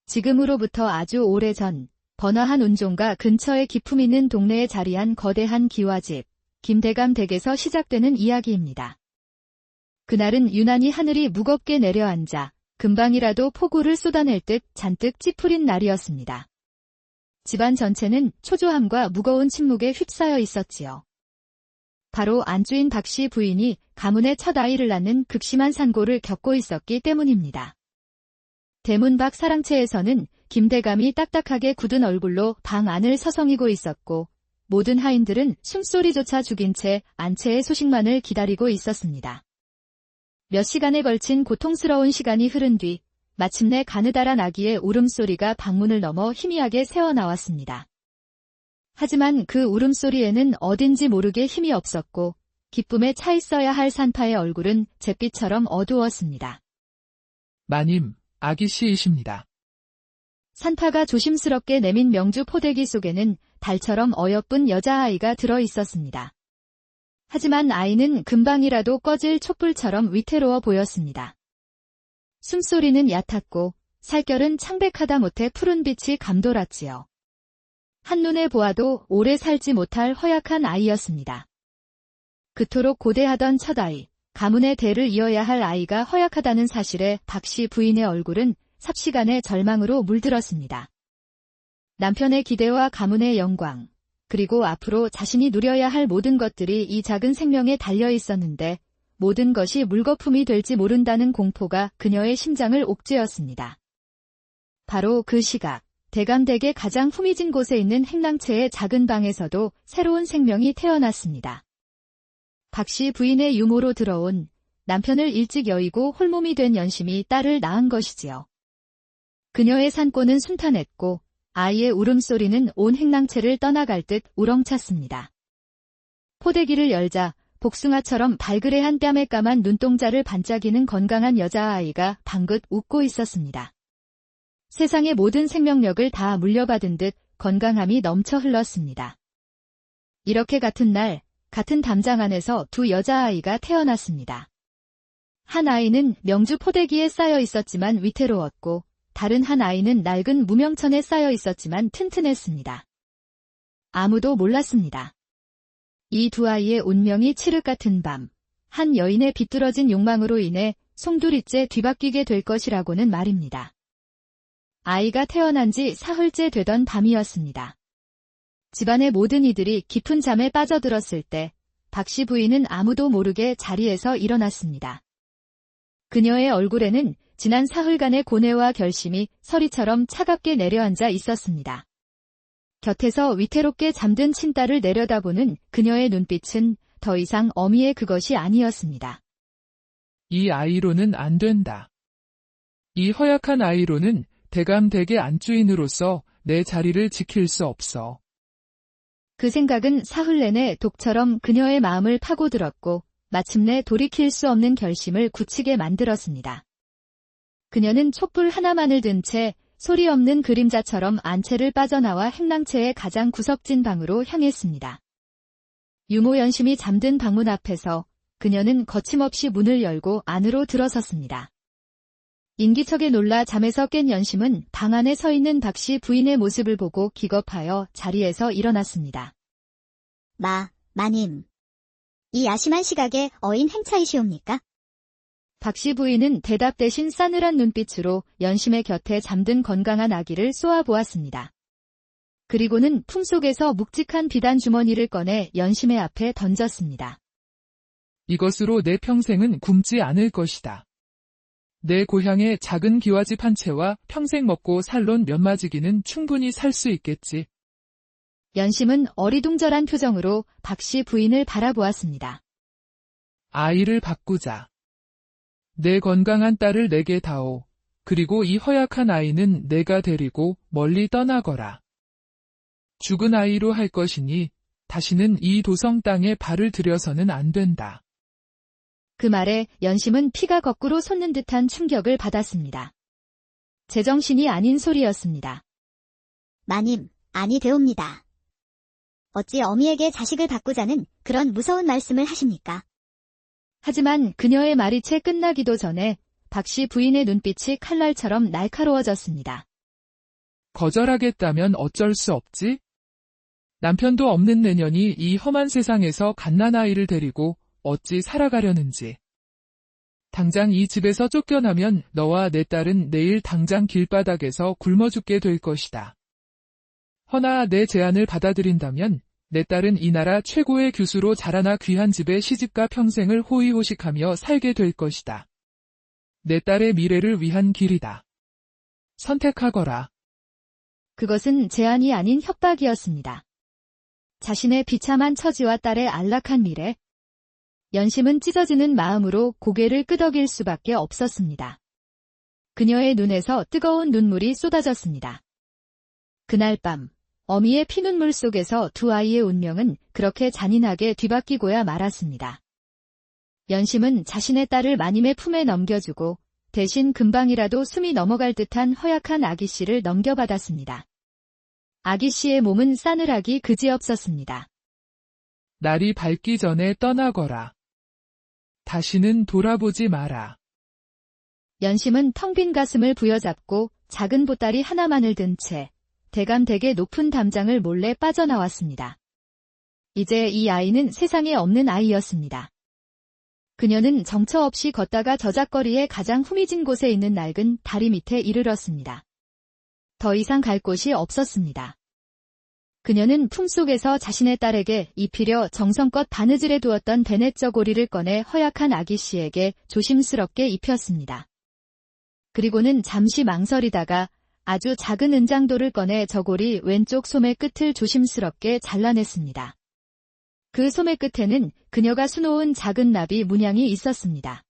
지금으로부터 아주 오래전 번화한 운종가 근처에 기품 있는 동네에 자리한 거대한 기와집, 김대감 댁에서 시작되는 이야기입니다. 그날은 유난히 하늘이 무겁게 내려앉아 금방이라도 폭우를 쏟아낼 듯 잔뜩 찌푸린 날이었습니다. 집안 전체는 초조함과 무거운 침묵에 휩싸여 있었지요. 바로 안주인 박씨 부인이 가문의 첫 아이를 낳는 극심한 산고를 겪고 있었기 때문입니다. 대문 밖 사랑채에서는 김대감이 딱딱하게 굳은 얼굴로 방 안을 서성이고 있었고 모든 하인들은 숨소리조차 죽인 채 안채의 소식만을 기다리고 있었습니다. 몇 시간에 걸친 고통스러운 시간이 흐른 뒤 마침내 가느다란 아기의 울음소리가 방문을 넘어 희미하게 새어나왔습니다. 하지만 그 울음소리에는 어딘지 모르게 힘이 없었고 기쁨에 차 있어야 할 산파의 얼굴은 잿빛처럼 어두웠습니다. 마님, 아기 씨이십니다. 산파가 조심스럽게 내민 명주 포대기 속에는 달처럼 어여쁜 여자아이가 들어 있었습니다. 하지만 아이는 금방이라도 꺼질 촛불처럼 위태로워 보였습니다. 숨소리는 얕았고 살결은 창백하다 못해 푸른빛이 감돌았지요. 한눈에 보아도 오래 살지 못할 허약한 아이였습니다. 그토록 고대하던 첫아이, 가문의 대를 이어야 할 아이가 허약하다는 사실에 박씨 부인의 얼굴은 삽시간에 절망으로 물들었습니다. 남편의 기대와 가문의 영광, 그리고 앞으로 자신이 누려야 할 모든 것들이 이 작은 생명에 달려 있었는데 모든 것이 물거품이 될지 모른다는 공포가 그녀의 심장을 옥죄었습니다. 바로 그 시각, 대감댁의 가장 후미진 곳에 있는 행랑채의 작은 방에서도 새로운 생명이 태어났습니다. 박씨 부인의 유모로 들어온 남편을 일찍 여의고 홀몸이 된 연심이 딸을 낳은 것이지요. 그녀의 산고는 순탄했고 아이의 울음소리는 온 행랑채를 떠나갈 듯 우렁찼습니다. 포대기를 열자 복숭아처럼 발그레한 뺨에 까만 눈동자를 반짝이는 건강한 여자아이가 방긋 웃고 있었습니다. 세상의 모든 생명력을 다 물려받은 듯 건강함이 넘쳐 흘렀습니다. 이렇게 같은 날, 같은 담장 안에서 두 여자아이가 태어났습니다. 한 아이는 명주 포대기에 쌓여 있었지만 위태로웠고 다른 한 아이는 낡은 무명천에 쌓여 있었지만 튼튼했습니다. 아무도 몰랐습니다. 이 두 아이의 운명이 칠흑 같은 밤, 한 여인의 비뚤어진 욕망으로 인해 송두리째 뒤바뀌게 될 것이라고는 말입니다. 아이가 태어난 지 사흘째 되던 밤이었습니다. 집안의 모든 이들이 깊은 잠에 빠져들었을 때 박씨 부인은 아무도 모르게 자리에서 일어났습니다. 그녀의 얼굴에는 지난 사흘간의 고뇌와 결심이 서리처럼 차갑게 내려앉아 있었습니다. 곁에서 위태롭게 잠든 친딸을 내려다보는 그녀의 눈빛은 더 이상 어미의 그것이 아니었습니다. 이 아이로는 안 된다. 이 허약한 아이로는 대감댁의 안주인으로서 내 자리를 지킬 수 없어. 그 생각은 사흘 내내 독처럼 그녀의 마음을 파고들었고 마침내 돌이킬 수 없는 결심을 굳히게 만들었습니다. 그녀는 촛불 하나만을 든 채 소리 없는 그림자처럼 안채를 빠져나와 행랑채의 가장 구석진 방으로 향했습니다. 유모 연심이 잠든 방문 앞에서 그녀는 거침없이 문을 열고 안으로 들어섰습니다. 인기척에 놀라 잠에서 깬 연심은 방 안에 서 있는 박씨 부인의 모습을 보고 기겁하여 자리에서 일어났습니다. 마님. 이 야심한 시각에 어인 행차이시옵니까? 박씨 부인은 대답 대신 싸늘한 눈빛으로 연심의 곁에 잠든 건강한 아기를 쏘아보았습니다. 그리고는 품속에서 묵직한 비단 주머니를 꺼내 연심의 앞에 던졌습니다. 이것으로 내 평생은 굶지 않을 것이다. 내 고향의 작은 기와집 한 채와 평생 먹고 살론 면마지기는 충분히 살 수 있겠지. 연심은 어리둥절한 표정으로 박씨 부인을 바라보았습니다. 아이를 바꾸자. 내 건강한 딸을 내게 다오. 그리고 이 허약한 아이는 내가 데리고 멀리 떠나거라. 죽은 아이로 할 것이니 다시는 이 도성 땅에 발을 들여서는 안 된다. 그 말에 연심은 피가 거꾸로 솟는 듯한 충격을 받았습니다. 제정신이 아닌 소리였습니다. 마님, 아니 되옵니다. 어찌 어미에게 자식을 바꾸자는 그런 무서운 말씀을 하십니까? 하지만 그녀의 말이 채 끝나기도 전에 박씨 부인의 눈빛이 칼날처럼 날카로워졌습니다. 거절하겠다면 어쩔 수 없지? 남편도 없는 내년이 이 험한 세상에서 갓난아이를 데리고 어찌 살아가려는지. 당장 이 집에서 쫓겨나면 너와 내 딸은 내일 당장 길바닥에서 굶어 죽게 될 것이다. 허나 내 제안을 받아들인다면 내 딸은 이 나라 최고의 교수로 자라나 귀한 집에 시집가 평생을 호의호식하며 살게 될 것이다. 내 딸의 미래를 위한 길이다. 선택하거라. 그것은 제안이 아닌 협박이었습니다. 자신의 비참한 처지와 딸의 안락한 미래. 연심은 찢어지는 마음으로 고개를 끄덕일 수밖에 없었습니다. 그녀의 눈에서 뜨거운 눈물이 쏟아졌습니다. 그날 밤, 어미의 피눈물 속에서 두 아이의 운명은 그렇게 잔인하게 뒤바뀌고야 말았습니다. 연심은 자신의 딸을 마님의 품에 넘겨주고 대신 금방이라도 숨이 넘어갈 듯한 허약한 아기씨를 넘겨받았습니다. 아기씨의 몸은 싸늘하기 그지없었습니다. 날이 밝기 전에 떠나거라. 다시는 돌아보지 마라. 연심은 텅 빈 가슴을 부여잡고 작은 보따리 하나만을 든 채 대감되게 높은 담장을 몰래 빠져나왔습니다. 이제 이 아이는 세상에 없는 아이였습니다. 그녀는 정처 없이 걷다가 저작거리의 가장 후미진 곳에 있는 낡은 다리 밑에 이르렀습니다. 더 이상 갈 곳이 없었습니다. 그녀는 품속에서 자신의 딸에게 입히려 정성껏 바느질해 두었던 베넷 저고리를 꺼내 허약한 아기씨에게 조심스럽게 입혔습니다. 그리고는 잠시 망설이다가 아주 작은 은장도를 꺼내 저고리 왼쪽 소매 끝을 조심스럽게 잘라냈습니다. 그 소매 끝에는 그녀가 수놓은 작은 나비 문양이 있었습니다.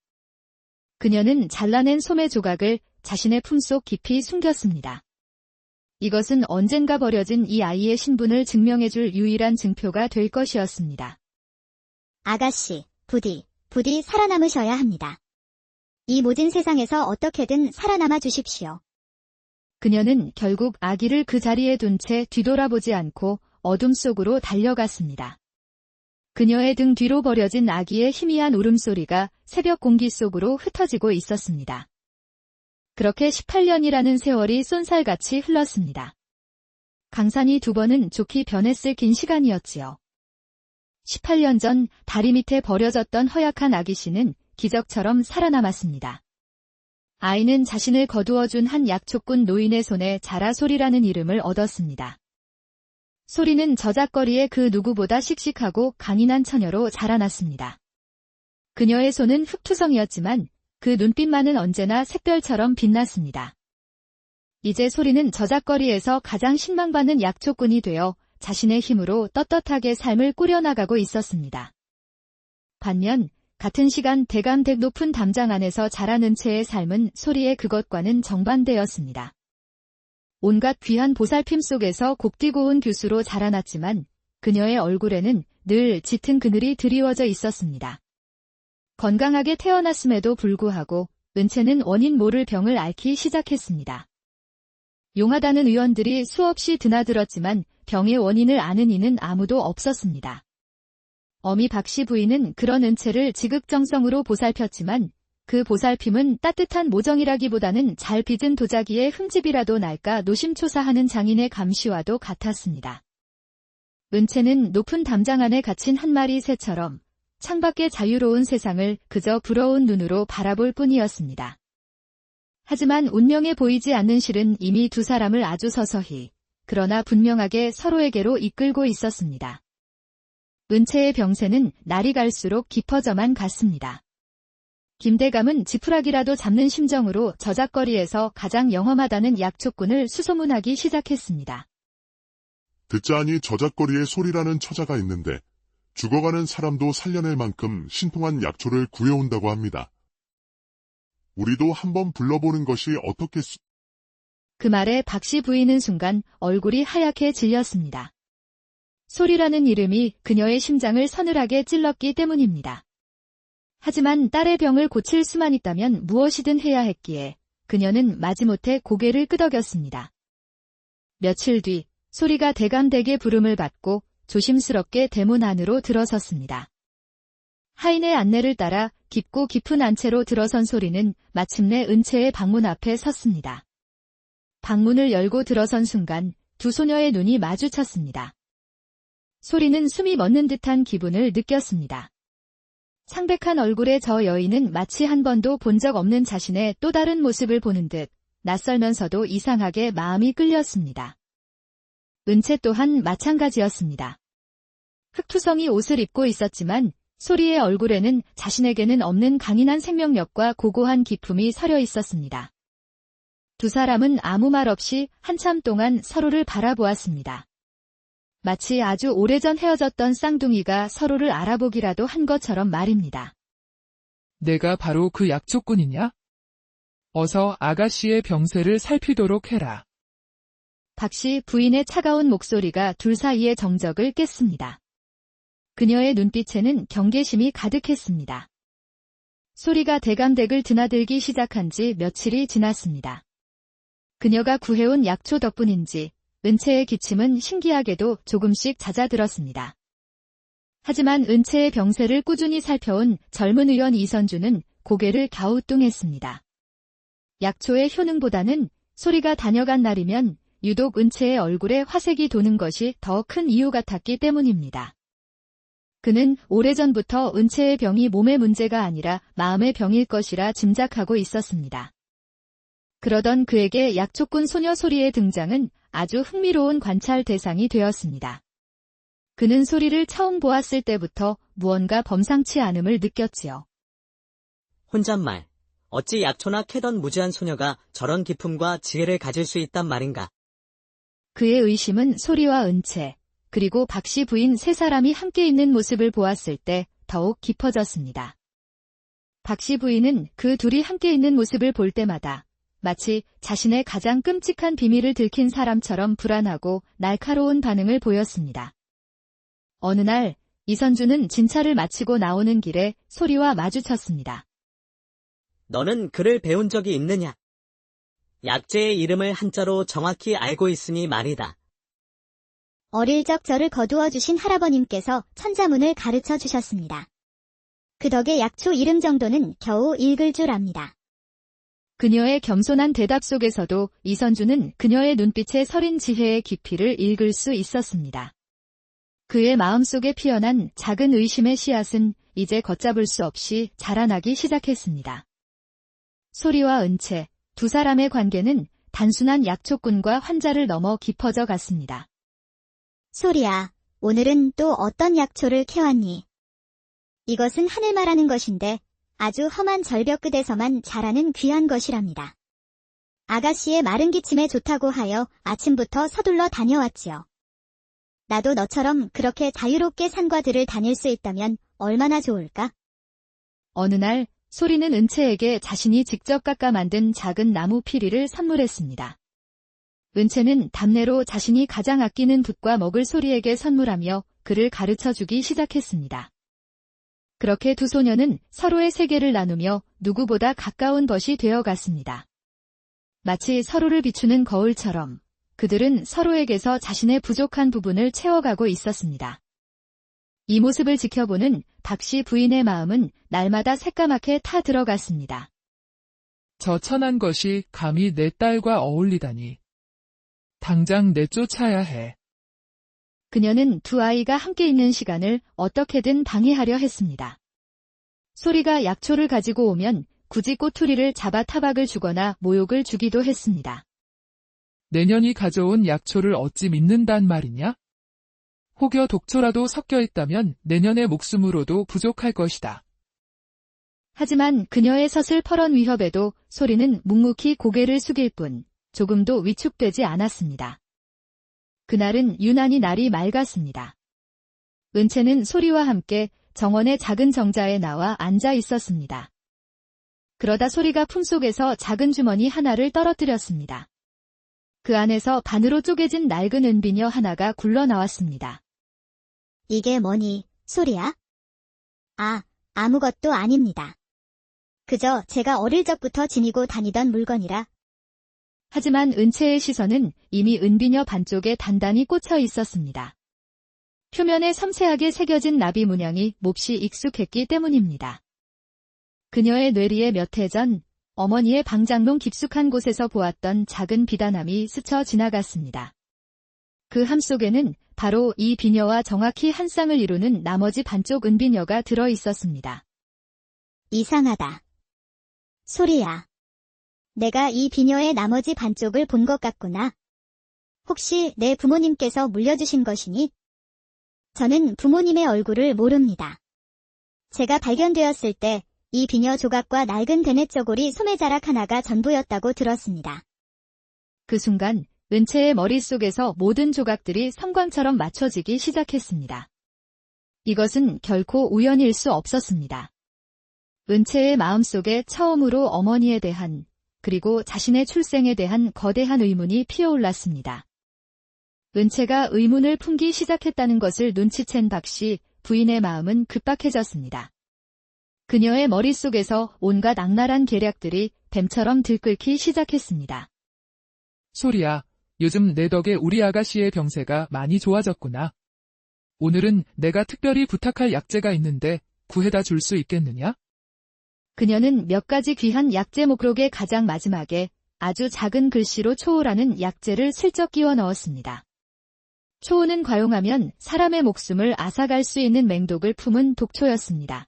그녀는 잘라낸 소매 조각을 자신의 품속 깊이 숨겼습니다. 이것은 언젠가 버려진 이 아이의 신분을 증명해줄 유일한 증표가 될 것이었습니다. 아가씨, 부디 살아남으셔야 합니다. 이 모든 세상에서 어떻게든 살아남아 주십시오. 그녀는 결국 아기를 그 자리에 둔 채 뒤돌아보지 않고 어둠 속으로 달려갔습니다. 그녀의 등 뒤로 버려진 아기의 희미한 울음소리가 새벽 공기 속으로 흩어지고 있었습니다. 그렇게 18년이라는 세월이 쏜살같이 흘렀습니다. 강산이 두 번은 좋게 변했을 긴 시간이었지요. 18년 전 다리 밑에 버려졌던 허약한 아기씨는 기적처럼 살아남았습니다. 아이는 자신을 거두어준 한 약초꾼 노인의 손에 자라 소리라는 이름을 얻었습니다. 소리는 저작거리의 그 누구보다 씩씩하고 강인한 처녀로 자라났습니다. 그녀의 손은 흙투성이었지만 그 눈빛만은 언제나 샛별처럼 빛났습니다. 이제 소리는 저작거리에서 가장 신망받는 약초꾼이 되어 자신의 힘으로 떳떳하게 삶을 꾸려나가고 있었습니다. 반면 같은 시간 대감댁 높은 담장 안에서 자란 은채의 삶은 소리의 그것과는 정반대였습니다. 온갖 귀한 보살핌 속에서 곱디 고운 교수로 자라났지만 그녀의 얼굴에는 늘 짙은 그늘이 드리워져 있었습니다. 건강하게 태어났음에도 불구하고 은채는 원인 모를 병을 앓기 시작했습니다. 용하다는 의원들이 수없이 드나들었지만 병의 원인을 아는 이는 아무도 없었습니다. 어미 박씨 부인은 그런 은채를 지극정성으로 보살폈지만 그 보살핌은 따뜻한 모정이라기보다는 잘 빚은 도자기에 흠집이라도 날까 노심초사하는 장인의 감시와도 같았습니다. 은채는 높은 담장 안에 갇힌 한 마리 새처럼 창밖의 자유로운 세상을 그저 부러운 눈으로 바라볼 뿐이었습니다. 하지만 운명에 보이지 않는 실은 이미 두 사람을 아주 서서히, 그러나 분명하게 서로에게로 이끌고 있었습니다. 은채의 병세는 날이 갈수록 깊어져만 갔습니다. 김대감은 지푸라기라도 잡는 심정으로 저작거리에서 가장 영험하다는 약초꾼을 수소문하기 시작했습니다. 듣자하니 저작거리에 소리라는 처자가 있는데 죽어가는 사람도 살려낼 만큼 신통한 약초를 구해온다고 합니다. 우리도 한번 불러보는 것이 어떻겠소? 그 말에 박씨 부인은 순간 얼굴이 하얗게 질렸습니다. 소리라는 이름이 그녀의 심장을 서늘하게 찔렀기 때문입니다. 하지만 딸의 병을 고칠 수만 있다면 무엇이든 해야 했기에 그녀는 마지못해 고개를 끄덕였습니다. 며칠 뒤 소리가 대감댁의 부름을 받고 조심스럽게 대문 안으로 들어섰습니다. 하인의 안내를 따라 깊고 깊은 안채로 들어선 소리는 마침내 은채의 방문 앞에 섰습니다. 방문을 열고 들어선 순간 두 소녀의 눈이 마주쳤습니다. 소리는 숨이 멎는 듯한 기분을 느꼈습니다. 창백한 얼굴의 저 여인은 마치 한 번도 본 적 없는 자신의 또 다른 모습을 보는 듯 낯설면서도 이상하게 마음이 끌렸습니다. 은채 또한 마찬가지였습니다. 흑투성이 옷을 입고 있었지만 소리의 얼굴에는 자신에게는 없는 강인한 생명력과 고고한 기품이 서려 있었습니다. 두 사람은 아무 말 없이 한참 동안 서로를 바라보았습니다. 마치 아주 오래전 헤어졌던 쌍둥이가 서로를 알아보기라도 한 것처럼 말입니다. 내가 바로 그 약초꾼이냐? 어서 아가씨의 병세를 살피도록 해라. 박씨 부인의 차가운 목소리가 둘 사이의 정적을 깼습니다. 그녀의 눈빛에는 경계심이 가득했습니다. 소리가 대감댁을 드나들기 시작한 지 며칠이 지났습니다. 그녀가 구해온 약초 덕분인지 은채의 기침은 신기하게도 조금씩 잦아들었습니다. 하지만 은채의 병세를 꾸준히 살펴온 젊은 의원 이선주는 고개를 갸우뚱했습니다. 약초의 효능보다는 소리가 다녀간 날이면 유독 은채의 얼굴에 화색이 도는 것이 더 큰 이유 같았기 때문입니다. 그는 오래전부터 은채의 병이 몸의 문제가 아니라 마음의 병일 것이라 짐작하고 있었습니다. 그러던 그에게 약초꾼 소녀 소리의 등장은 아주 흥미로운 관찰 대상이 되었습니다. 그는 소리를 처음 보았을 때부터 무언가 범상치 않음을 느꼈지요. 혼잣말, 어찌 약초나 캐던 무지한 소녀가 저런 기품과 지혜를 가질 수 있단 말인가. 그의 의심은 소리와 은채, 그리고 박씨 부인 세 사람이 함께 있는 모습을 보았을 때 더욱 깊어졌습니다. 박씨 부인은 그 둘이 함께 있는 모습을 볼 때마다 마치 자신의 가장 끔찍한 비밀을 들킨 사람처럼 불안하고 날카로운 반응을 보였습니다. 어느 날 이선주는 진찰을 마치고 나오는 길에 소리와 마주쳤습니다. 너는 글을 배운 적이 있느냐? 약재의 이름을 한자로 정확히 알고 있으니 말이다. 어릴 적 저를 거두어 주신 할아버님께서 천자문을 가르쳐 주셨습니다. 그 덕에 약초 이름 정도는 겨우 읽을 줄 압니다. 그녀의 겸손한 대답 속에서도 이선주는 그녀의 눈빛에 서린 지혜의 깊이를 읽을 수 있었습니다. 그의 마음속에 피어난 작은 의심의 씨앗은 이제 걷잡을 수 없이 자라나기 시작했습니다. 소리와 은채, 두 사람의 관계는 단순한 약초꾼과 환자를 넘어 깊어져 갔습니다. 소리야, 오늘은 또 어떤 약초를 캐왔니? 이것은 하늘 말하는 것인데 아주 험한 절벽 끝에서만 자라는 귀한 것이랍니다. 아가씨의 마른 기침에 좋다고 하여 아침부터 서둘러 다녀왔지요. 나도 너처럼 그렇게 자유롭게 산과들을 다닐 수 있다면 얼마나 좋을까? 어느 날 소리는 은채에게 자신이 직접 깎아 만든 작은 나무 피리를 선물했습니다. 은채는 답례로 자신이 가장 아끼는 붓과 먹을 소리에게 선물하며 그를 가르쳐주기 시작했습니다. 그렇게 두 소녀는 서로의 세계를 나누며 누구보다 가까운 벗이 되어갔습니다. 마치 서로를 비추는 거울처럼 그들은 서로에게서 자신의 부족한 부분을 채워가고 있었습니다. 이 모습을 지켜보는 박씨 부인의 마음은 날마다 새까맣게 타 들어갔습니다. 저 천한 것이 감히 내 딸과 어울리다니. 당장 내쫓아야 해. 그녀는 두 아이가 함께 있는 시간을 어떻게든 방해하려 했습니다. 소리가 약초를 가지고 오면 굳이 꼬투리를 잡아 타박을 주거나 모욕을 주기도 했습니다. 내년이 가져온 약초를 어찌 믿는단 말이냐? 혹여 독초라도 섞여 있다면 내년의 목숨으로도 부족할 것이다. 하지만 그녀의 서슬퍼런 위협에도 소리는 묵묵히 고개를 숙일 뿐 조금도 위축되지 않았습니다. 그날은 유난히 날이 맑았습니다. 은채는 소리와 함께 정원의 작은 정자에 나와 앉아 있었습니다. 그러다 소리가 품속에서 작은 주머니 하나를 떨어뜨렸습니다. 그 안에서 반으로 쪼개진 낡은 은비녀 하나가 굴러 나왔습니다. 이게 뭐니, 소리야? 아, 아무것도 아닙니다. 그저 제가 어릴 적부터 지니고 다니던 물건이라. 하지만 은채의 시선은 이미 은비녀 반쪽에 단단히 꽂혀 있었습니다. 표면에 섬세하게 새겨진 나비 문양이 몹시 익숙했기 때문입니다. 그녀의 뇌리에 몇 해 전 어머니의 방장롱 깊숙한 곳에서 보았던 작은 비단함이 스쳐 지나갔습니다. 그 함 속에는 바로 이 비녀와 정확히 한 쌍을 이루는 나머지 반쪽 은비녀가 들어 있었습니다. 이상하다. 소리야. 내가 이 비녀의 나머지 반쪽을 본 것 같구나. 혹시 내 부모님께서 물려주신 것이니? 저는 부모님의 얼굴을 모릅니다. 제가 발견되었을 때 이 비녀 조각과 낡은 대뇌저고리 소매자락 하나가 전부였다고 들었습니다. 그 순간 은채의 머릿속에서 모든 조각들이 성광처럼 맞춰지기 시작했습니다. 이것은 결코 우연일 수 없었습니다. 은채의 마음속에 처음으로 어머니에 대한, 그리고 자신의 출생에 대한 거대한 의문이 피어올랐습니다. 은채가 의문을 품기 시작했다는 것을 눈치챈 박씨, 부인의 마음은 급박해졌습니다. 그녀의 머릿속에서 온갖 악랄한 계략들이 뱀처럼 들끓기 시작했습니다. 소리야, 요즘 내 덕에 우리 아가씨의 병세가 많이 좋아졌구나. 오늘은 내가 특별히 부탁할 약재가 있는데 구해다 줄 수 있겠느냐? 그녀는 몇 가지 귀한 약재 목록의 가장 마지막에 아주 작은 글씨로 초호라는 약재를 슬쩍 끼워 넣었습니다. 초호는 과용하면 사람의 목숨을 앗아갈 수 있는 맹독을 품은 독초였습니다.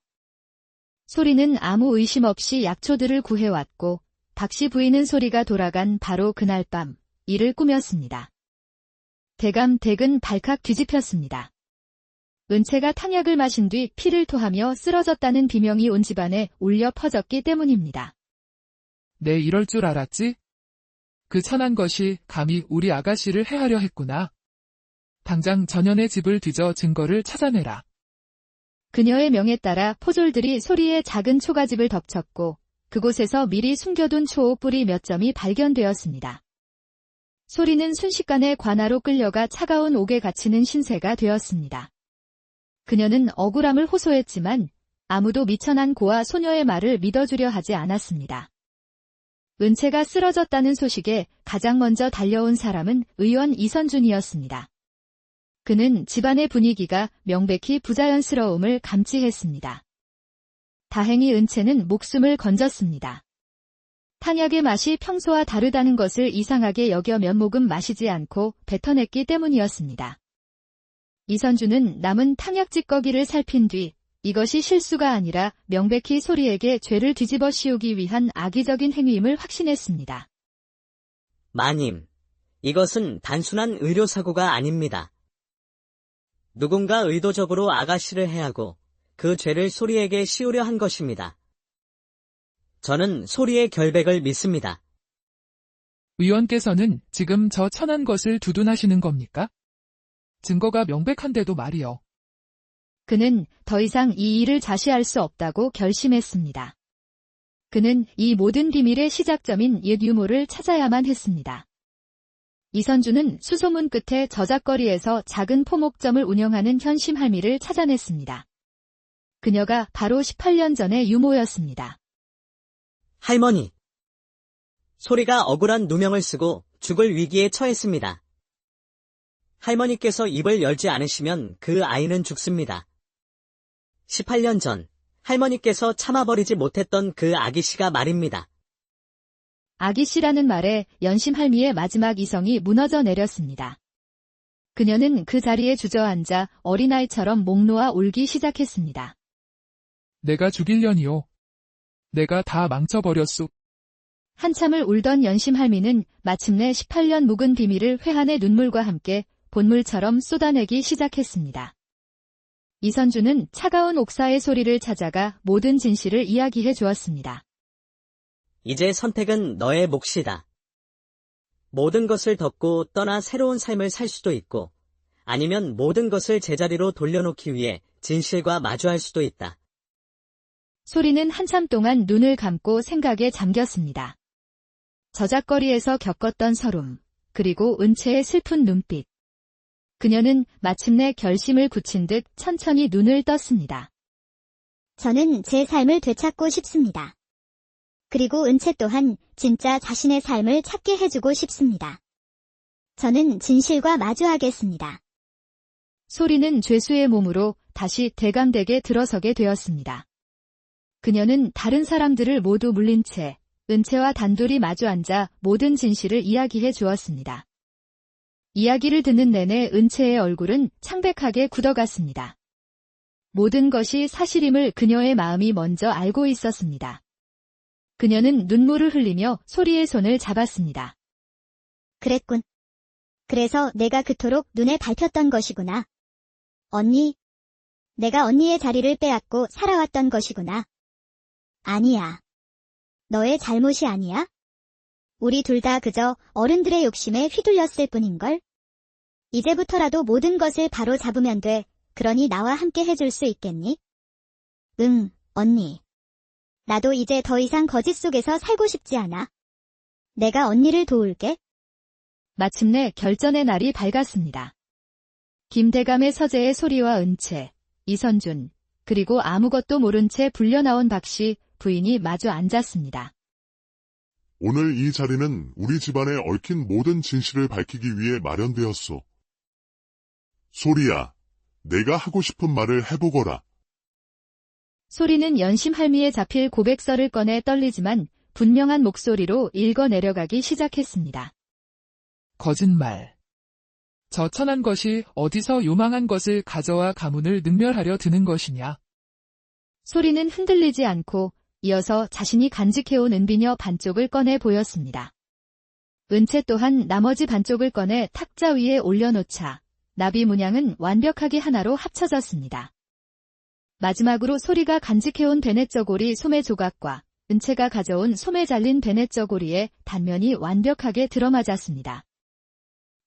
소리는 아무 의심 없이 약초들을 구해왔고 박씨 부인은 소리가 돌아간 바로 그날 밤 이를 꾸몄습니다. 대감댁은 발칵 뒤집혔습니다. 은채가 탕약을 마신 뒤 피를 토하며 쓰러졌다는 비명이 온 집안에 울려 퍼졌기 때문입니다. 내 이럴 줄 알았지? 그 천한 것이 감히 우리 아가씨를 해하려 했구나. 당장 전현의 집을 뒤져 증거를 찾아내라. 그녀의 명에 따라 포졸들이 소리의 작은 초가집을 덮쳤고 그곳에서 미리 숨겨둔 초호 뿌리 몇 점이 발견되었습니다. 소리는 순식간에 관아로 끌려가 차가운 옥에 갇히는 신세가 되었습니다. 그녀는 억울함을 호소했지만 아무도 미천한 고아 소녀의 말을 믿어주려 하지 않았습니다. 은채가 쓰러졌다는 소식에 가장 먼저 달려온 사람은 의원 이선준이었습니다. 그는 집안의 분위기가 명백히 부자연스러움을 감지했습니다. 다행히 은채는 목숨을 건졌습니다. 탕약의 맛이 평소와 다르다는 것을 이상하게 여겨 몇 모금 마시지 않고 뱉어냈기 때문이었습니다. 이선주는 남은 탕약 찌꺼기를 살핀 뒤 이것이 실수가 아니라 명백히 소리에게 죄를 뒤집어 씌우기 위한 악의적인 행위임을 확신했습니다. 마님, 이것은 단순한 의료사고가 아닙니다. 누군가 의도적으로 아가씨를 해하고 그 죄를 소리에게 씌우려 한 것입니다. 저는 소리의 결백을 믿습니다. 의원께서는 지금 저 천한 것을 두둔하시는 겁니까? 증거가 명백한데도 말이요. 그는 더 이상 이 일을 자시할 수 없다고 결심했습니다. 그는 이 모든 비밀의 시작점인 옛 유모를 찾아야만 했습니다. 이선주는 수소문 끝에 저작거리에서 작은 포목점을 운영하는 현심 할미를 찾아냈습니다. 그녀가 바로 18년 전의 유모였습니다. 할머니. 소리가 억울한 누명을 쓰고 죽을 위기에 처했습니다. 할머니께서 입을 열지 않으시면 그 아이는 죽습니다. 18년 전 할머니께서 참아버리지 못했던 그 아기씨가 말입니다. 아기씨라는 말에 연심할미의 마지막 이성이 무너져 내렸습니다. 그녀는 그 자리에 주저앉아 어린아이처럼 목 놓아 울기 시작했습니다. 내가 죽일려니요. 내가 다 망쳐버렸소. 한참을 울던 연심할미는 마침내 18년 묵은 비밀을 회한의 눈물과 함께 본물처럼 쏟아내기 시작했습니다. 이선주는 차가운 옥사의 소리를 찾아가 모든 진실을 이야기해 주었습니다. 이제 선택은 너의 몫이다. 모든 것을 덮고 떠나 새로운 삶을 살 수도 있고, 아니면 모든 것을 제자리로 돌려놓기 위해 진실과 마주할 수도 있다. 소리는 한참 동안 눈을 감고 생각에 잠겼습니다. 저작거리에서 겪었던 서름, 그리고 은채의 슬픈 눈빛. 그녀는 마침내 결심을 굳힌 듯 천천히 눈을 떴습니다. 저는 제 삶을 되찾고 싶습니다. 그리고 은채 또한 진짜 자신의 삶을 찾게 해주고 싶습니다. 저는 진실과 마주하겠습니다. 소리는 죄수의 몸으로 다시 대감댁에 들어서게 되었습니다. 그녀는 다른 사람들을 모두 물린 채 은채와 단둘이 마주 앉아 모든 진실을 이야기해 주었습니다. 이야기를 듣는 내내 은채의 얼굴은 창백하게 굳어갔습니다. 모든 것이 사실임을 그녀의 마음이 먼저 알고 있었습니다. 그녀는 눈물을 흘리며 소리의 손을 잡았습니다. 그랬군. 그래서 내가 그토록 눈에 밟혔던 것이구나. 언니. 내가 언니의 자리를 빼앗고 살아왔던 것이구나. 아니야. 너의 잘못이 아니야? 우리 둘 다 그저 어른들의 욕심에 휘둘렸을 뿐인걸? 이제부터라도 모든 것을 바로 잡으면 돼. 그러니 나와 함께 해줄 수 있겠니? 응, 언니. 나도 이제 더 이상 거짓 속에서 살고 싶지 않아. 내가 언니를 도울게. 마침내 결전의 날이 밝았습니다. 김대감의 서재의 소리와 은채, 이선준, 그리고 아무것도 모른 채 불려나온 박씨 부인이 마주 앉았습니다. 오늘 이 자리는 우리 집안에 얽힌 모든 진실을 밝히기 위해 마련되었소. 소리야, 내가 하고 싶은 말을 해보거라. 소리는 연심 할미에 잡힐 고백서를 꺼내 떨리지만 분명한 목소리로 읽어내려가기 시작했습니다. 거짓말. 저 천한 것이 어디서 요망한 것을 가져와 가문을 능멸하려 드는 것이냐. 소리는 흔들리지 않고 이어서 자신이 간직해온 은비녀 반쪽을 꺼내 보였습니다. 은채 또한 나머지 반쪽을 꺼내 탁자 위에 올려놓자 나비 문양은 완벽하게 하나로 합쳐졌습니다. 마지막으로 소리가 간직해온 베넷저고리 소매 조각과 은채가 가져온 소매 잘린 베넷저고리의 단면이 완벽하게 들어맞았습니다.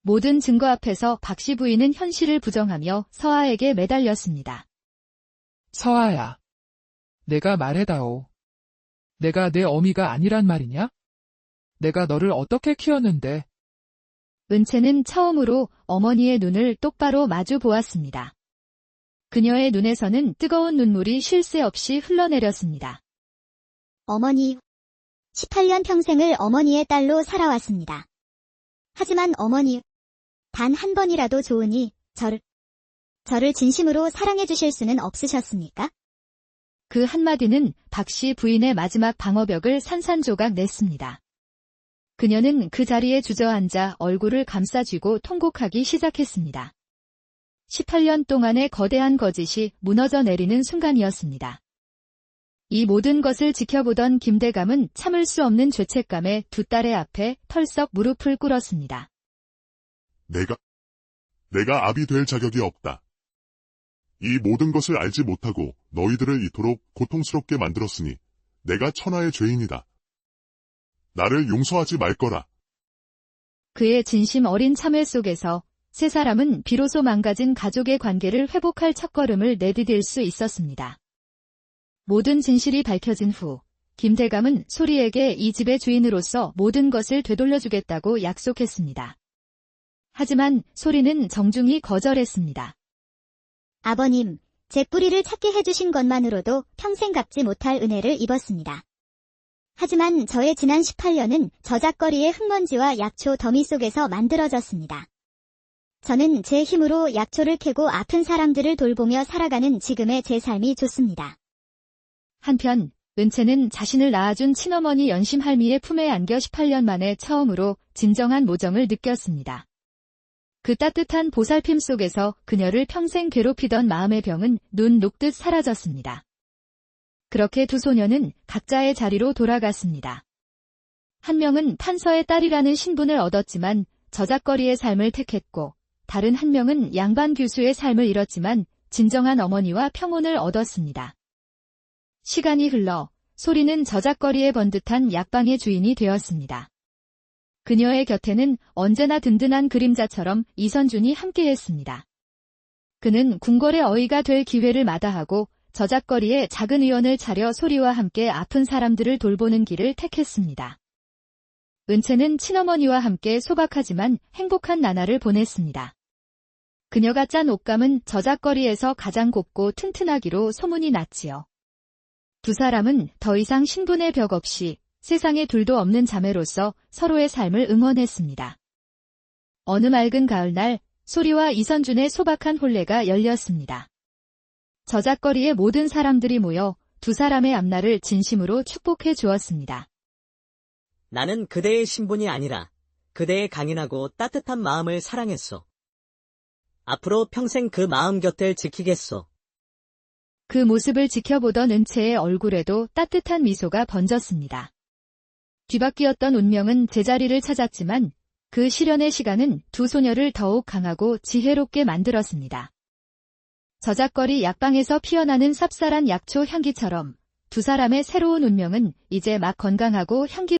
모든 증거 앞에서 박씨 부인은 현실을 부정하며 서아에게 매달렸습니다. 서아야. 내가 말해다오. 내가 내 어미가 아니란 말이냐? 내가 너를 어떻게 키웠는데? 은채는 처음으로 어머니의 눈을 똑바로 마주 보았습니다. 그녀의 눈에서는 뜨거운 눈물이 쉴 새 없이 흘러내렸습니다. 어머니. 18년 평생을 어머니의 딸로 살아왔습니다. 하지만 어머니, 단 한 번이라도 좋으니 저를 진심으로 사랑해 주실 수는 없으셨습니까? 그 한마디는 박씨 부인의 마지막 방어벽을 산산조각 냈습니다. 그녀는 그 자리에 주저앉아 얼굴을 감싸쥐고 통곡하기 시작했습니다. 18년 동안의 거대한 거짓이 무너져 내리는 순간이었습니다. 이 모든 것을 지켜보던 김대감은 참을 수 없는 죄책감에 두 딸의 앞에 털썩 무릎을 꿇었습니다. 내가 압이 될 자격이 없다. 이 모든 것을 알지 못하고 너희들을 이토록 고통스럽게 만들었으니 내가 천하의 죄인이다. 나를 용서하지 말 거라. 그의 진심 어린 참회 속에서 세 사람은 비로소 망가진 가족의 관계를 회복할 첫걸음을 내디딜 수 있었습니다. 모든 진실이 밝혀진 후 김대감은 소리에게 이 집의 주인으로서 모든 것을 되돌려주겠다고 약속했습니다. 하지만 소리는 정중히 거절했습니다. 아버님, 제 뿌리를 찾게 해주신 것만으로도 평생 갚지 못할 은혜를 입었습니다. 하지만 저의 지난 18년은 저작거리의 흙먼지와 약초 더미 속에서 만들어졌습니다. 저는 제 힘으로 약초를 캐고 아픈 사람들을 돌보며 살아가는 지금의 제 삶이 좋습니다. 한편 은채는 자신을 낳아준 친어머니 연심할미의 품에 안겨 18년 만에 처음으로 진정한 모정을 느꼈습니다. 그 따뜻한 보살핌 속에서 그녀를 평생 괴롭히던 마음의 병은 눈 녹듯 사라졌습니다. 그렇게 두 소녀는 각자의 자리로 돌아갔습니다. 한 명은 판서의 딸이라는 신분을 얻었지만 저작거리의 삶을 택했고, 다른 한 명은 양반 교수의 삶을 잃었지만 진정한 어머니와 평온을 얻었습니다. 시간이 흘러 소리는 저작거리에 번듯한 약방의 주인이 되었습니다. 그녀의 곁에는 언제나 든든한 그림자처럼 이선준이 함께했습니다. 그는 궁궐의 어이가 될 기회를 마다하고 저작거리에 작은 의원을 차려 소리와 함께 아픈 사람들을 돌보는 길을 택했습니다. 은채는 친어머니와 함께 소박하지만 행복한 나날을 보냈습니다. 그녀가 짠 옷감은 저작거리에서 가장 곱고 튼튼하기로 소문이 났지요. 두 사람은 더 이상 신분의 벽 없이 세상에 둘도 없는 자매로서 서로의 삶을 응원했습니다. 어느 맑은 가을날 소리와 이선준의 소박한 혼례가 열렸습니다. 저작거리의 모든 사람들이 모여 두 사람의 앞날을 진심으로 축복해 주었습니다. 나는 그대의 신분이 아니라 그대의 강인하고 따뜻한 마음을 사랑했소. 앞으로 평생 그 마음 곁을 지키겠소. 그 모습을 지켜보던 은채의 얼굴에도 따뜻한 미소가 번졌습니다. 뒤바뀌었던 운명은 제자리를 찾았지만 그 시련의 시간은 두 소녀를 더욱 강하고 지혜롭게 만들었습니다. 저작거리 약방에서 피어나는 쌉쌀한 약초 향기처럼 두 사람의 새로운 운명은 이제 막 건강하고 향기